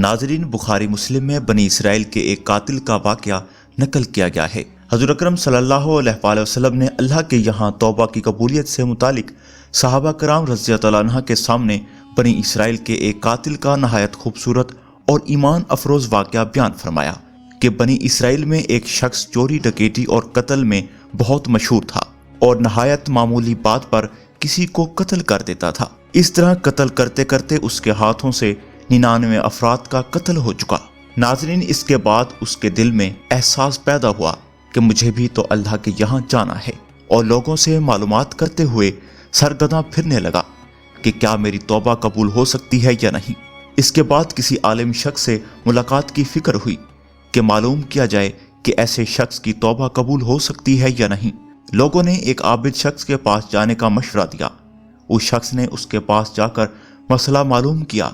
ناظرین، بخاری مسلم میں بنی اسرائیل کے ایک قاتل کا واقعہ نقل کیا گیا ہے۔ حضور اکرم صلی اللہ علیہ وآلہ وسلم نے اللہ کے یہاں توبہ کی قبولیت سے متعلق صحابہ کرام رضی اللہ عنہ کے سامنے بنی اسرائیل کے ایک قاتل کا نہایت خوبصورت اور ایمان افروز واقعہ بیان فرمایا کہ بنی اسرائیل میں ایک شخص چوری، ڈکیتی اور قتل میں بہت مشہور تھا اور نہایت معمولی بات پر کسی کو قتل کر دیتا تھا۔ اس طرح قتل کرتے کرتے اس کے ہاتھوں سے 99 افراد کا قتل ہو چکا۔ ناظرین، اس کے بعد اس کے دل میں احساس پیدا ہوا کہ مجھے بھی تو اللہ کے یہاں جانا ہے، اور لوگوں سے معلومات کرتے ہوئے سرگرداں پھرنے لگا کہ کیا میری توبہ قبول ہو سکتی ہے یا نہیں۔ اس کے بعد کسی عالم شخص سے ملاقات کی فکر ہوئی کہ معلوم کیا جائے کہ ایسے شخص کی توبہ قبول ہو سکتی ہے یا نہیں۔ لوگوں نے ایک عابد شخص کے پاس جانے کا مشورہ دیا۔ اس شخص نے اس کے پاس جا کر مسئلہ معلوم کیا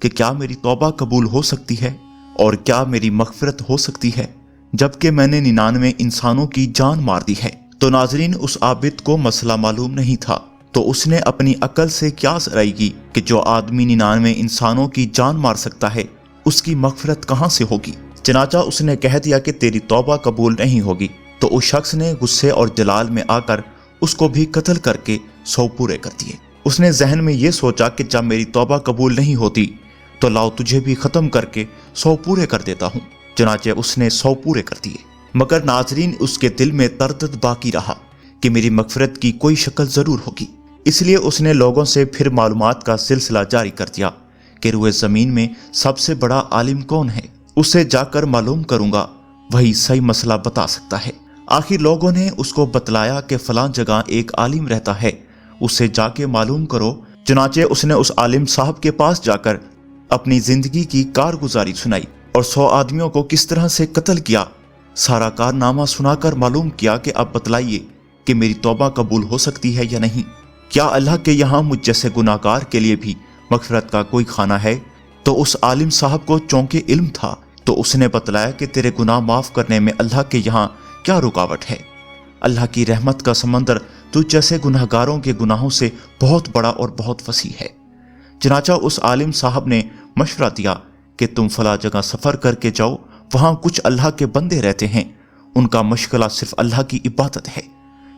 کہ کیا میری توبہ قبول ہو سکتی ہے اور کیا میری مغفرت ہو سکتی ہے جبکہ میں نے 99 انسانوں کی جان مار دی ہے۔ تو ناظرین، اس عابد کو مسئلہ معلوم نہیں تھا، تو اس نے اپنی عقل سے قیاس رائے کی کہ جو آدمی 99 انسانوں کی جان مار سکتا ہے اس کی مغفرت کہاں سے ہوگی۔ چنانچہ اس نے کہہ دیا کہ تیری توبہ قبول نہیں ہوگی۔ تو اس شخص نے غصے اور جلال میں آ کر اس کو بھی قتل کر کے 100 پورے کر دیے۔ اس نے ذہن میں یہ سوچا کہ جب میری توبہ قبول نہیں ہوتی تو لاؤ تجھے بھی ختم کر کے 100 پورے کر دیتا ہوں۔ چنانچہ اس نے 100 پورے کر دیے، مگر ناظرین اس کے دل میں تردد باقی رہا کہ میری مغفرت کی کوئی شکل ضرور ہوگی۔ اس لیے اس نے لوگوں سے پھر معلومات کا سلسلہ جاری کر دیا کہ روئے زمین میں سب سے بڑا عالم کون ہے، اسے جا کر معلوم کروں گا، وہی صحیح مسئلہ بتا سکتا ہے۔ آخر لوگوں نے اس کو بتلایا کہ فلاں جگہ ایک عالم رہتا ہے، اسے جا کے معلوم کرو۔ چنانچہ اس نے اس عالم صاحب کے پاس جا کر اپنی زندگی کی کارگزاری سنائی اور 100 آدمیوں کو کس طرح سے قتل کیا، سارا کارنامہ سنا کر معلوم کیا کہ اب بتلائیے کہ میری توبہ قبول ہو سکتی ہے یا نہیں۔ کیا اللہ کے یہاں مجھ جیسے گناہ گار کے لیے بھی مغفرت کا کوئی خانہ ہے؟ تو اس عالم صاحب کو چونکہ علم تھا، تو اس نے بتلایا کہ تیرے گناہ معاف کرنے میں اللہ کے یہاں کیا رکاوٹ ہے۔ اللہ کی رحمت کا سمندر تجھ جیسے گناہ گاروں کے گناہوں سے بہت بڑا اور بہت وسیع ہے۔ چنانچہ اس عالم صاحب نے مشورہ دیا کہ تم فلاں جگہ سفر کر کے جاؤ، وہاں کچھ اللہ کے بندے رہتے ہیں، ان کا مشغلہ صرف اللہ کی عبادت ہے،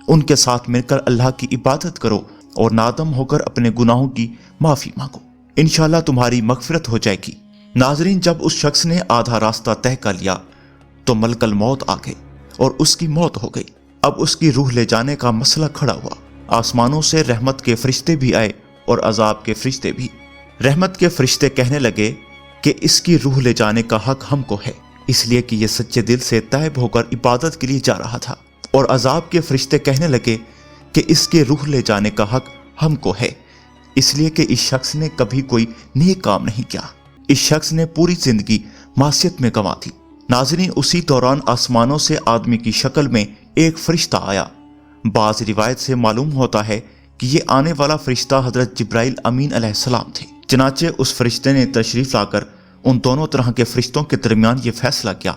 ان کے ساتھ مل کر اللہ کی عبادت کرو اور نادم ہو کر اپنے گناہوں کی معافی مانگو، انشاءاللہ تمہاری مغفرت ہو جائے گی۔ ناظرین، جب اس شخص نے آدھا راستہ طے کر لیا تو ملک الموت آ گئے اور اس کی موت ہو گئی۔ اب اس کی روح لے جانے کا مسئلہ کھڑا ہوا۔ آسمانوں سے رحمت کے فرشتے بھی آئے اور عذاب کے فرشتے بھی۔ رحمت کے فرشتے کہنے لگے کہ اس کی روح لے جانے کا حق ہم کو ہے، اس لیے کہ یہ سچے دل سے تائب ہو کر عبادت کے لیے جا رہا تھا۔ اور عذاب کے فرشتے کہنے لگے کہ اس کے روح لے جانے کا حق ہم کو ہے، اس لیے کہ اس شخص نے کبھی کوئی نیک کام نہیں کیا، اس شخص نے پوری زندگی معصیت میں گنوا دی۔ ناظرین، اسی دوران آسمانوں سے آدمی کی شکل میں ایک فرشتہ آیا۔ بعض روایت سے معلوم ہوتا ہے کہ یہ آنے والا فرشتہ حضرت جبرائیل امین علیہ السلام تھے۔ چنانچہ اس فرشتے نے تشریف لا کر ان دونوں طرح کے فرشتوں کے درمیان یہ فیصلہ کیا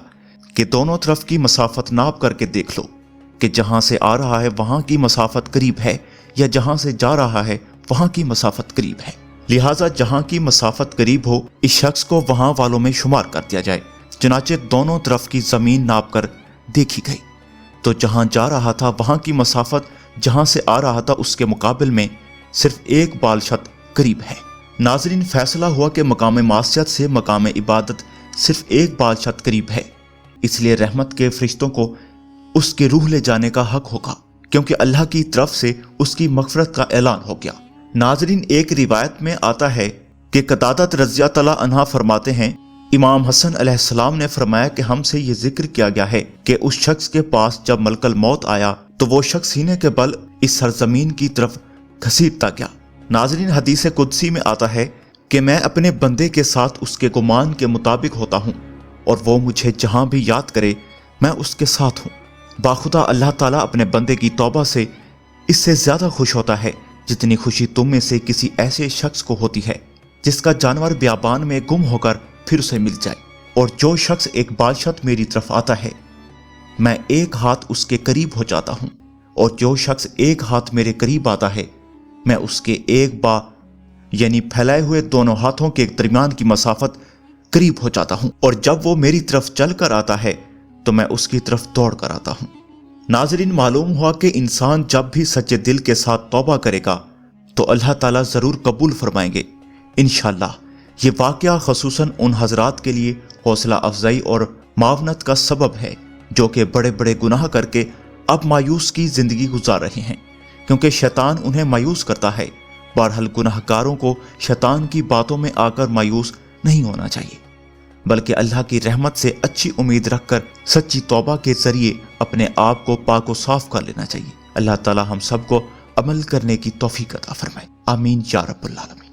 کہ دونوں طرف کی مسافت ناپ کر کے دیکھ لو کہ جہاں سے آ رہا ہے وہاں کی مسافت قریب ہے یا جہاں سے جا رہا ہے وہاں کی مسافت قریب ہے، لہٰذا جہاں کی مسافت قریب ہو اس شخص کو وہاں والوں میں شمار کر دیا جائے۔ چنانچہ دونوں طرف کی زمین ناپ کر دیکھی گئی تو جہاں جا رہا تھا وہاں کی مسافت جہاں سے آ رہا تھا اس کے مقابل میں صرف ایک بال شت قریب ہے۔ ناظرین، فیصلہ ہوا کہ مقام معصیت سے مقام عبادت صرف ایک بال شت قریب ہے، اس لیے رحمت کے فرشتوں کو اس کے روح لے جانے کا حق ہوگا، کیونکہ اللہ کی طرف سے اس کی مغفرت کا اعلان ہو گیا۔ ناظرین، ایک روایت میں آتا ہے کہ قتادہ رضی اللہ عنہ فرماتے ہیں، امام حسن علیہ السلام نے فرمایا کہ ہم سے یہ ذکر کیا گیا ہے کہ اس شخص کے پاس جب ملک الموت آیا تو وہ شخص سینے کے بل اس سرزمین کی طرف گھسیٹتا گیا۔ ناظرین، حدیث قدسی میں آتا ہے کہ میں اپنے بندے کے ساتھ اس کے گمان کے مطابق ہوتا ہوں اور وہ مجھے جہاں بھی یاد کرے میں اس کے ساتھ ہوں۔ باخدا اللہ تعالیٰ اپنے بندے کی توبہ سے اس سے زیادہ خوش ہوتا ہے جتنی خوشی تم میں سے کسی ایسے شخص کو ہوتی ہے جس کا جانور بیابان میں گم ہو کر پھر اسے مل جائے۔ اور جو شخص ایک بادشاہ میری طرف آتا ہے میں ایک ہاتھ اس کے قریب ہو جاتا ہوں، اور جو شخص ایک ہاتھ میرے قریب آتا ہے میں اس کے ایک یعنی پھیلائے ہوئے دونوں ہاتھوں کے درمیان کی مسافت قریب ہو جاتا ہوں، اور جب وہ میری طرف چل کر آتا ہے تو میں اس کی طرف دوڑ کر آتا ہوں۔ ناظرین، معلوم ہوا کہ انسان جب بھی سچے دل کے ساتھ توبہ کرے گا تو اللہ تعالیٰ ضرور قبول فرمائیں گے انشاءاللہ۔ یہ واقعہ خصوصاً ان حضرات کے لیے حوصلہ افزائی اور معاونت کا سبب ہے جو کہ بڑے بڑے گناہ کر کے اب مایوس کی زندگی گزار رہے ہیں، کیونکہ شیطان انہیں مایوس کرتا ہے۔ بہرحال گناہ گاروں کو شیطان کی باتوں میں آ کر مایوس نہیں ہونا چاہیے، بلکہ اللہ کی رحمت سے اچھی امید رکھ کر سچی توبہ کے ذریعے اپنے آپ کو پاک و صاف کر لینا چاہیے۔ اللہ تعالی ہم سب کو عمل کرنے کی توفیق عطا فرمائے، آمین یا رب العالمین۔